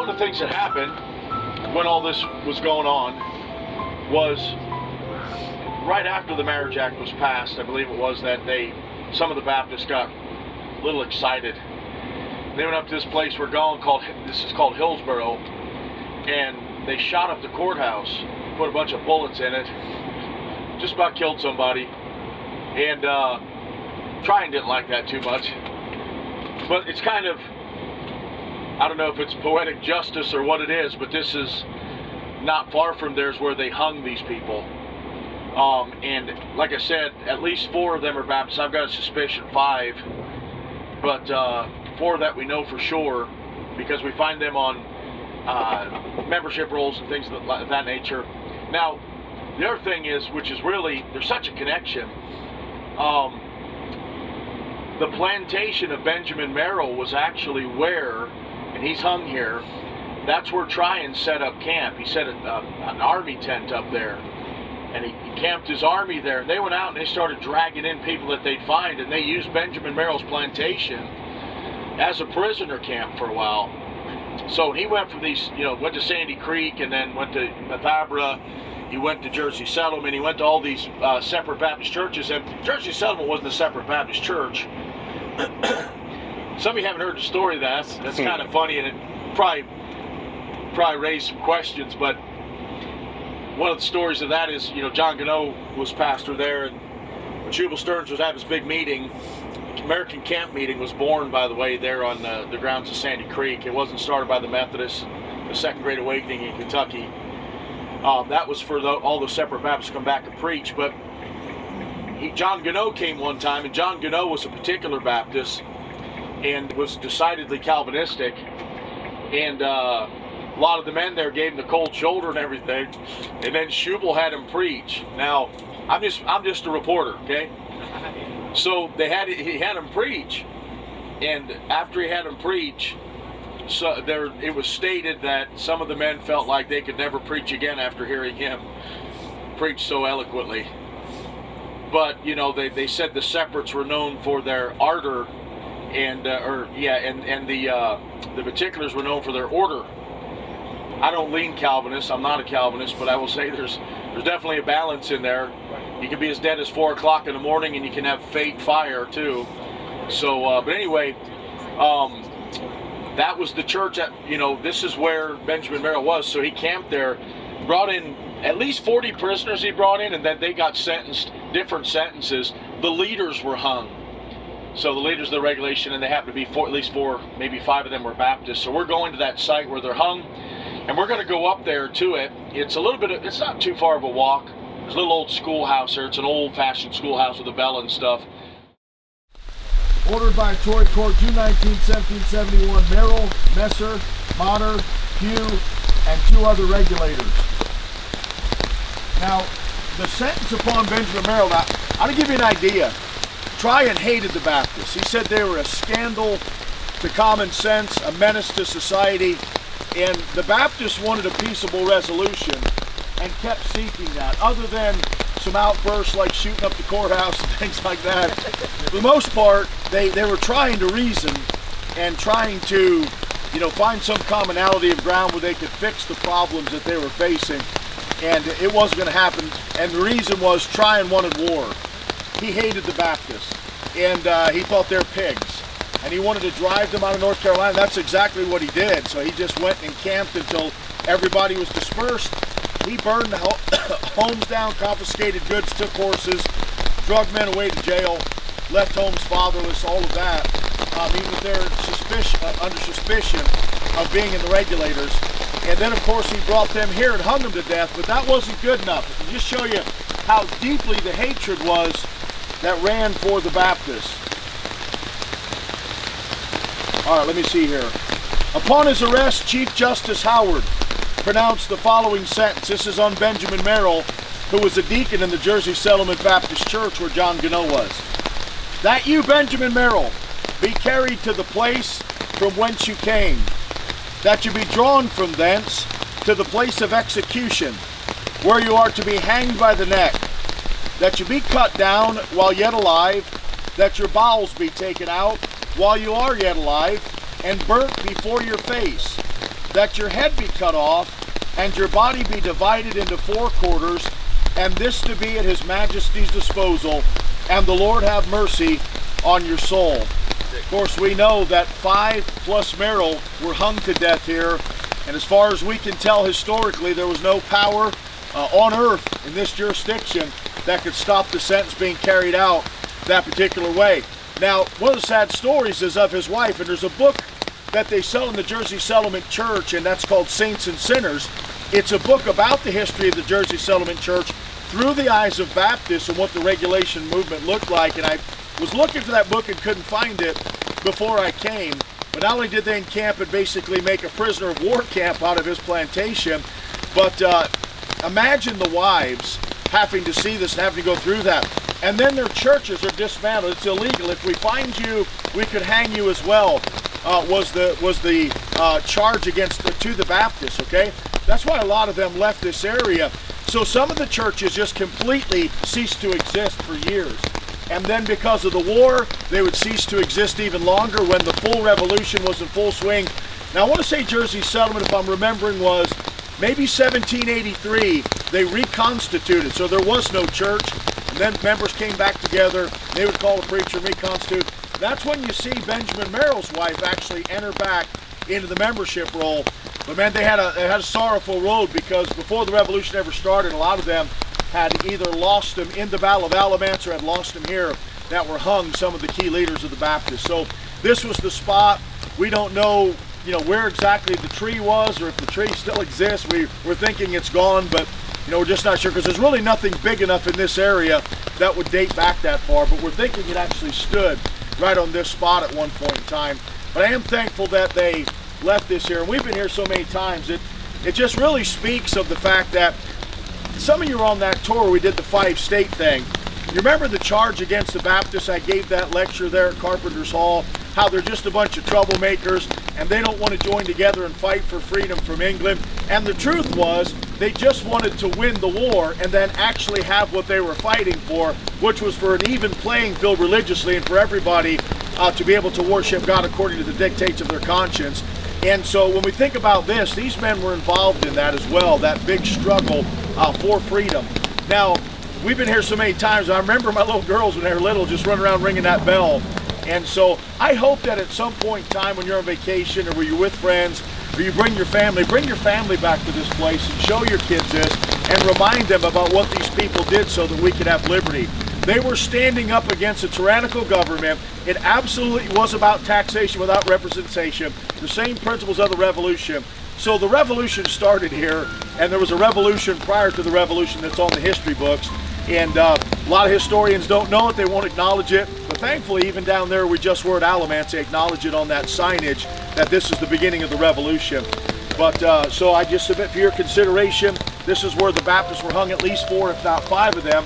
of the things that happened when all this was going on was right after the Marriage Act was passed, I believe it was, that some of the Baptists got a little excited. They went up to this place we're going this is called Hillsborough, and they shot up the courthouse, put a bunch of bullets in it, just about killed somebody, and Tryon didn't like that too much. But it's kind of, I don't know if it's poetic justice or what it is, but this is not far from theirs where they hung these people. And like I said, at least 4 of them are Baptists. I've got a suspicion 5, but 4 that we know for sure because we find them on membership rolls and things of that nature. Now, the other thing is, which is really, there's such a connection. The plantation of Benjamin Merrill was actually where, and he's hung here, that's where Tryon set up camp. He set an army tent up there, and he camped his army there. And they went out and they started dragging in people that they'd find, and they used Benjamin Merrill's plantation as a prisoner camp for a while. So he went from these, went to Sandy Creek, and then went to Hillsborough. He went to Jersey Settlement. He went to all these separate Baptist churches, and Jersey Settlement wasn't a separate Baptist church. Some of you haven't heard the story of that. That's kind of funny, and it probably raised some questions. But one of the stories of that is, John Gano was pastor there, and when Jubal Stearns was having his big meeting, American Camp Meeting was born, by the way, there on the grounds of Sandy Creek. It wasn't started by the Methodists, the Second Great Awakening in Kentucky. That was for all the separate Baptists to come back and preach. But John Gano came one time, and John Gano was a particular Baptist and was decidedly Calvinistic. And a lot of the men there gave him the cold shoulder and everything. And then Jubal had him preach. Now, I'm just a reporter, okay? So he had him preach, and after he had him preach, it was stated that some of the men felt like they could never preach again after hearing him preach so eloquently. But they said the separates were known for their ardor, and the particulars were known for their order. I don't lean Calvinist. I'm not a Calvinist, but I will say there's definitely a balance in there. You can be as dead as 4 o'clock in the morning, and you can have fake fire too. So, but anyway, that was the church at, this is where Benjamin Merrill was. So he camped there, brought in at least 40 prisoners he brought in, and then they got sentenced, different sentences. The leaders were hung. So the leaders of the regulation, and they happened to be at least 4, maybe 5 of them were Baptists. So we're going to that site where they're hung, and we're going to go up there to it. It's it's not too far of a walk. There's a little old schoolhouse here. It's an old-fashioned schoolhouse with a bell and stuff. Ordered by Tory Court, June 19, 1771, Merrill, Messer, Motter, Pugh, and 2 other regulators. Now, the sentence upon Benjamin Merrill, now, I'll give you an idea. Tryon hated the Baptists. He said they were a scandal to common sense, a menace to society, and the Baptists wanted a peaceable resolution and kept seeking that, other than some outbursts like shooting up the courthouse and things like that. For the most part, they were trying to reason and trying to, find some commonality of ground where they could fix the problems that they were facing, and it wasn't going to happen. And the reason was Tryon wanted war. He hated the Baptists, and he thought they're pigs, and he wanted to drive them out of North Carolina. That's exactly what he did. So he just went and camped until everybody was dispersed. He burned homes down, confiscated goods, took horses, drug men away to jail, left homes fatherless, all of that, even if they're under suspicion of being in the Regulators. And then, of course, he brought them here and hung them to death, but that wasn't good enough. To just show you how deeply the hatred was that ran for the Baptists. All right, let me see here. Upon his arrest, Chief Justice Howard pronounced the following sentence. This is on Benjamin Merrill, who was a deacon in the Jersey Settlement Baptist Church where John Gano was. That you, Benjamin Merrill, be carried to the place from whence you came, that you be drawn from thence to the place of execution, where you are to be hanged by the neck, that you be cut down while yet alive, that your bowels be taken out while you are yet alive, and burnt before your face, that your head be cut off, and your body be divided into 4 quarters, and this to be at his majesty's disposal, and the Lord have mercy on your soul. Of course, we know that 5 plus Merrill were hung to death here, and as far as we can tell historically, there was no power on earth in this jurisdiction that could stop the sentence being carried out that particular way. Now, one of the sad stories is of his wife, and there's a book that they sell in the Jersey Settlement Church, and that's called Saints and Sinners. It's a book about the history of the Jersey Settlement Church through the eyes of Baptists and what the regulation movement looked like. And I was looking for that book and couldn't find it before I came. But not only did they encamp and basically make a prisoner of war camp out of his plantation, but imagine the wives having to see this and having to go through that. And then their churches are dismantled. It's illegal. If we find you, we could hang you as well, was the charge against to the Baptists, okay? That's why a lot of them left this area. So some of the churches just completely ceased to exist for years. And then because of the war, they would cease to exist even longer when the full revolution was in full swing. Now I want to say Jersey Settlement, if I'm remembering, was maybe 1783, they reconstituted. So there was no church. And then members came back together. They would call a preacher and reconstitute. That's when you see Benjamin Merrill's wife actually enter back into the membership roll. But man, they had a sorrowful road, because before the revolution ever started, a lot of them had either lost them in the Battle of Alamance or had lost them here, that were hung, some of the key leaders of the Baptists. So this was the spot. We don't know, where exactly the tree was, or if the tree still exists. We're thinking it's gone, but we're just not sure, because there's really nothing big enough in this area that would date back that far. But we're thinking it actually stood right on this spot at one point in time. But I am thankful that they left this here, and we've been here so many times. It just really speaks of the fact that some of you were on that tour where we did the 5-state thing. You remember the charge against the Baptists? I gave that lecture there at Carpenter's Hall, how they're just a bunch of troublemakers and they don't want to join together and fight for freedom from England. And the truth was, they just wanted to win the war and then actually have what they were fighting for, which was for an even playing field religiously and for everybody to be able to worship God according to the dictates of their conscience. And so when we think about this, these men were involved in that as well, that big struggle for freedom. Now, we've been here so many times. I remember my little girls when they were little just running around ringing that bell. And so I hope that at some point in time when you're on vacation or when you're with friends or you bring your family back to this place and show your kids this and remind them about what these people did so that we could have liberty. They were standing up against a tyrannical government. It absolutely was about taxation without representation, the same principles of the revolution. So the revolution started here, and there was a revolution prior to the revolution that's on the history books. And a lot of historians don't know it, they won't acknowledge it. But thankfully, even down there we just were at Alamance, they acknowledge it on that signage that this is the beginning of the revolution. But so I just submit for your consideration, this is where the Baptists were hung, at least 4, if not 5 of them.